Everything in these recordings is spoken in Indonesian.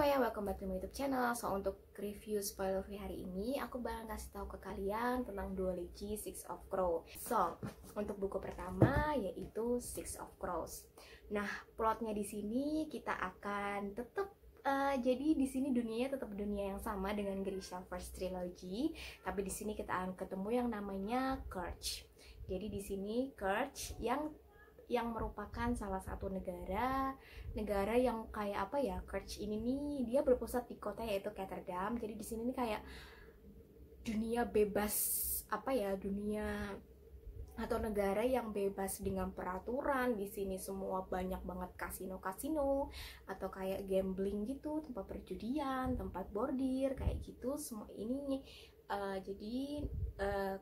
semuanya, welcome back to my YouTube channel. So untuk review spoiler free hari ini, aku bakal ngasih tahu ke kalian tentang duology Six of Crows. So untuk buku pertama yaitu Six of Crows. Nah, plotnya di sini kita akan tetap jadi di sini dunianya tetap dunia yang sama dengan Grisha First Trilogy, tapi di sini kita akan ketemu yang namanya Kerch. Jadi di sini Kerch yang merupakan salah satu negara yang kayak apa ya, Kerch ini nih dia berpusat di kota yaitu Ketterdam. Jadi di sini nih kayak dunia bebas, apa ya, dunia atau negara yang bebas dengan peraturan. Di sini semua banyak banget kasino atau kayak gambling gitu, tempat perjudian, tempat bordir kayak gitu semua ini. Jadi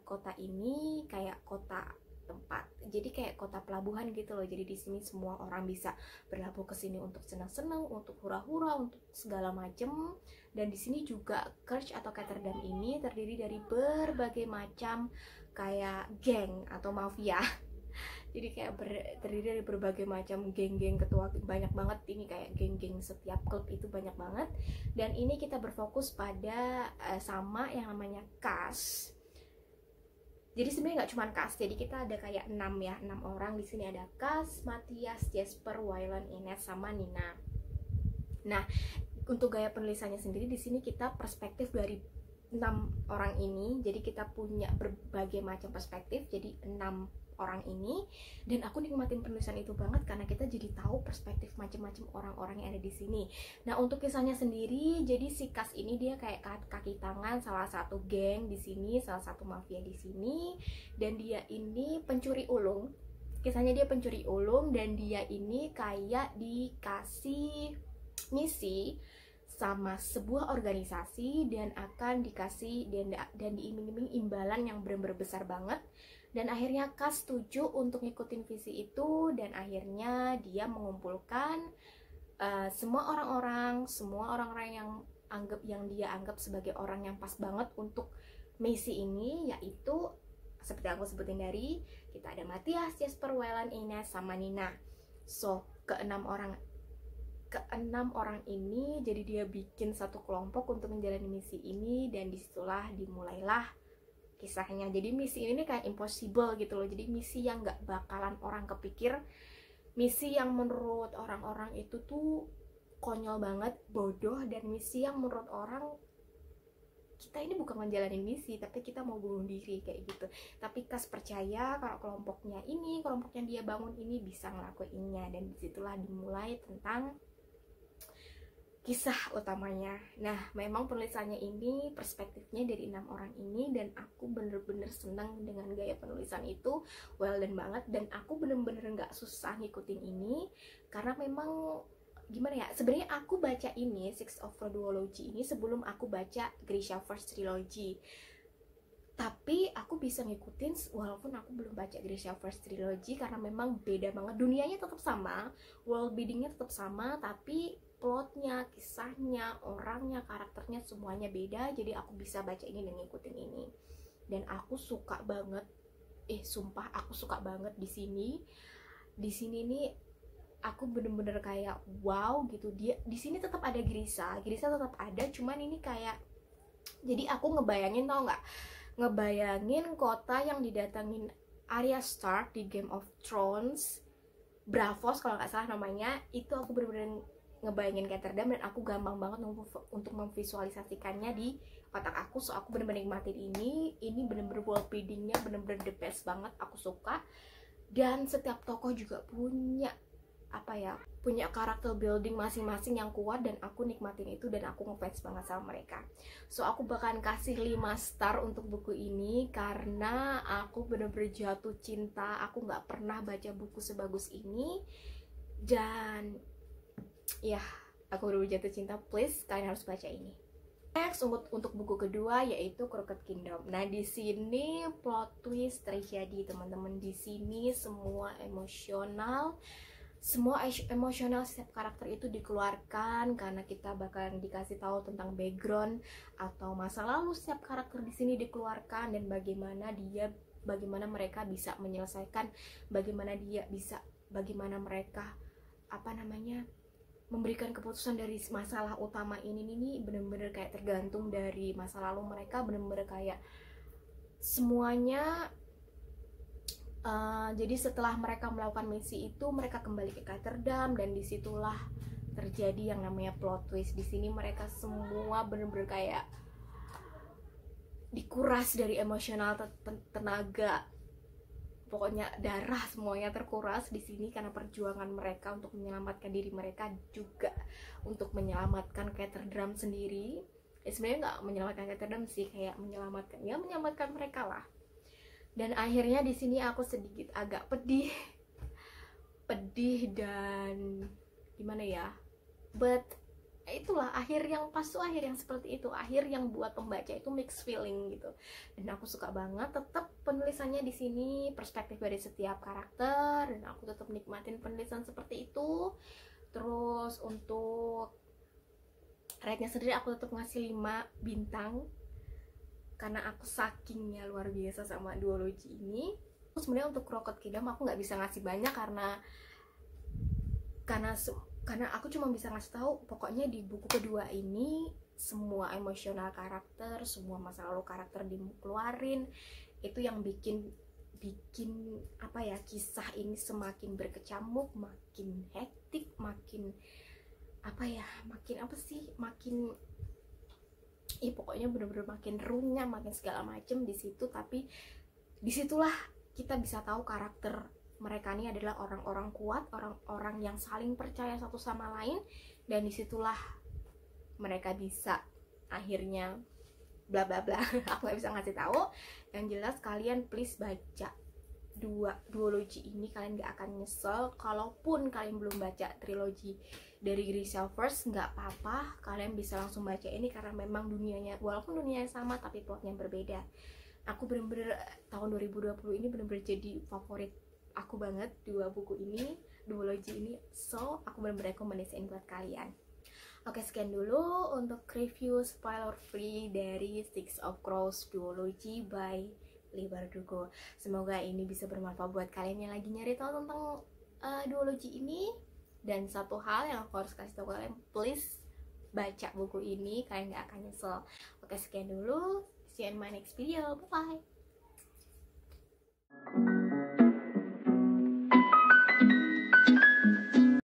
kota ini kayak kota tempat, jadi kayak kota pelabuhan gitu loh. Jadi di sini semua orang bisa berlabuh ke sini untuk senang-senang, untuk hura-hura, untuk segala macem. Dan di sini juga Kerch atau Ketterdam ini terdiri dari berbagai macam kayak geng atau mafia. Jadi kayak terdiri dari berbagai macam geng-geng ketua, banyak banget ini, kayak geng-geng setiap klub itu banyak banget. Dan ini kita berfokus pada sama yang namanya cast. Jadi sebenarnya nggak cuma cast, jadi kita ada kayak 6 orang di sini. Ada Cass, Matthias, Jesper, Waylon, Ines, sama Nina. Nah, untuk gaya penulisannya sendiri di sini kita perspektif dari 6 orang ini. Jadi kita punya berbagai macam perspektif, jadi 6 orang ini, dan aku nikmatin penulisan itu banget karena kita jadi tahu perspektif macam-macam orang-orang yang ada di sini. Nah, untuk kisahnya sendiri, jadi si Cass ini dia kayak kaki tangan salah satu geng di sini, salah satu mafia di sini, dan dia ini pencuri ulung. Kisahnya dia pencuri ulung, dan dia ini kayak dikasih misi sama sebuah organisasi dan akan dikasih dan diiming-iming imbalan yang benar-benar besar banget. Dan akhirnya Cass setuju untuk ngikutin visi itu, dan akhirnya dia mengumpulkan semua orang-orang yang dia anggap sebagai orang yang pas banget untuk misi ini, yaitu seperti aku sebutin dari kita ada Matthias, Jesper, Waylon, Ines, sama Nina. So keenam orang ini jadi dia bikin satu kelompok untuk menjalani misi ini, dan disitulah dimulailah kisahnya. Jadi misi ini kayak impossible gitu loh. Jadi misi yang gak bakalan orang kepikir, misi yang menurut orang-orang itu tuh konyol banget, bodoh, dan misi yang menurut orang kita ini bukan menjalani misi tapi kita mau bunuh diri kayak gitu. Tapi Cass percaya kalau kelompoknya dia bangun ini bisa ngelakuinnya, dan disitulah dimulai tentang kisah utamanya. Nah, memang penulisannya ini perspektifnya dari 6 orang ini, dan aku bener-bener senang dengan gaya penulisan itu, well done banget. Dan aku bener-bener gak susah ngikutin ini karena memang gimana ya, sebenarnya aku baca ini Six of Crows duology ini sebelum aku baca Grisha First Trilogy, tapi aku bisa ngikutin walaupun aku belum baca Grisha First Trilogy karena memang beda banget. Dunianya tetap sama, world buildingnya tetap sama, tapi plotnya, kisahnya, orangnya, karakternya semuanya beda. Jadi aku bisa baca ini dan ngikutin ini, dan aku suka banget. Sumpah aku suka banget di sini. Di sini nih aku bener-bener kayak wow gitu. Dia di sini tetap ada Grisha tetap ada, cuman ini kayak, jadi aku ngebayangin, tau nggak, ngebayangin kota yang didatangin Arya Stark di Game of Thrones, Braavos kalau nggak salah namanya. Itu aku bener-bener ngebayangin Ketterdam, dan aku gampang banget untuk memvisualisasikannya di otak aku. So aku bener-bener nikmatin ini bener-bener world buildingnya bener-bener the best banget, aku suka. Dan setiap tokoh juga punya punya karakter building masing-masing yang kuat, dan aku nikmatin itu, dan aku ngefans banget sama mereka. So aku bakalan kasih 5 star untuk buku ini karena aku bener-bener jatuh cinta. Aku nggak pernah baca buku sebagus ini, dan ya aku udah jatuh cinta. Please, kalian harus baca ini. Next, untuk buku kedua yaitu Crooked Kingdom. Nah, di sini plot twist terjadi, teman-teman. Di sini semua emosional setiap karakter itu dikeluarkan karena kita bakalan dikasih tahu tentang background atau masa lalu setiap karakter di sini dikeluarkan, dan bagaimana mereka bisa menyelesaikan, bagaimana mereka memberikan keputusan dari masalah utama ini bener-bener kayak tergantung dari masa lalu mereka, bener-bener kayak semuanya. Jadi setelah mereka melakukan misi itu, mereka kembali ke Ketterdam, dan disitulah terjadi yang namanya plot twist. Di sini mereka semua bener-bener kayak dikuras dari emosional, tenaga, pokoknya darah semuanya terkuras di sini karena perjuangan mereka untuk menyelamatkan diri mereka, juga untuk menyelamatkan Ketterdam sendiri. Sebenarnya nggak menyelamatkan Ketterdam sih, kayak menyelamatkan mereka lah. Dan akhirnya di sini aku sedikit agak pedih dan gimana ya, but itulah akhir yang pas tuh, akhir yang seperti itu, akhir yang buat pembaca itu mixed feeling gitu. Dan aku suka banget tetap penulisannya di sini, perspektif dari setiap karakter, dan aku tetap nikmatin penulisan seperti itu. Terus untuk rate-nya sendiri aku tetap ngasih 5 bintang karena aku sakingnya luar biasa sama duologi ini. Sebenarnya untuk Crocodile Kingdom aku nggak bisa ngasih banyak karena aku cuma bisa ngasih tahu pokoknya di buku kedua ini semua emosional karakter, semua masa lalu karakter dikeluarin. Itu yang bikin apa ya, kisah ini semakin berkecamuk, makin hektik, makin pokoknya bener-bener makin runyam, makin segala macem di situ. Tapi disitulah kita bisa tahu karakter mereka ini adalah orang-orang kuat, orang-orang yang saling percaya satu sama lain, dan disitulah mereka bisa akhirnya bla bla bla. Aku nggak bisa ngasih tahu. Yang jelas kalian please baca duologi ini, kalian gak akan nyesel. Kalaupun kalian belum baca trilogi dari Grisel First, nggak apa-apa, kalian bisa langsung baca ini karena memang dunianya, walaupun dunianya sama tapi plotnya berbeda. Aku bener-bener tahun 2020 ini bener-bener jadi favorit aku banget dua buku ini, duologi ini. So aku bener-bener rekomendasiin buat kalian. Oke, sekian dulu untuk review spoiler free dari Six of Crows duologi by Leigh Bardugo. Semoga ini bisa bermanfaat buat kalian yang lagi nyari tahu tentang duologi ini. Dan satu hal yang aku harus kasih tahu kalian, please baca buku ini, kalian gak akan nyesel. Oke, sekian dulu. See you in my next video. Bye bye.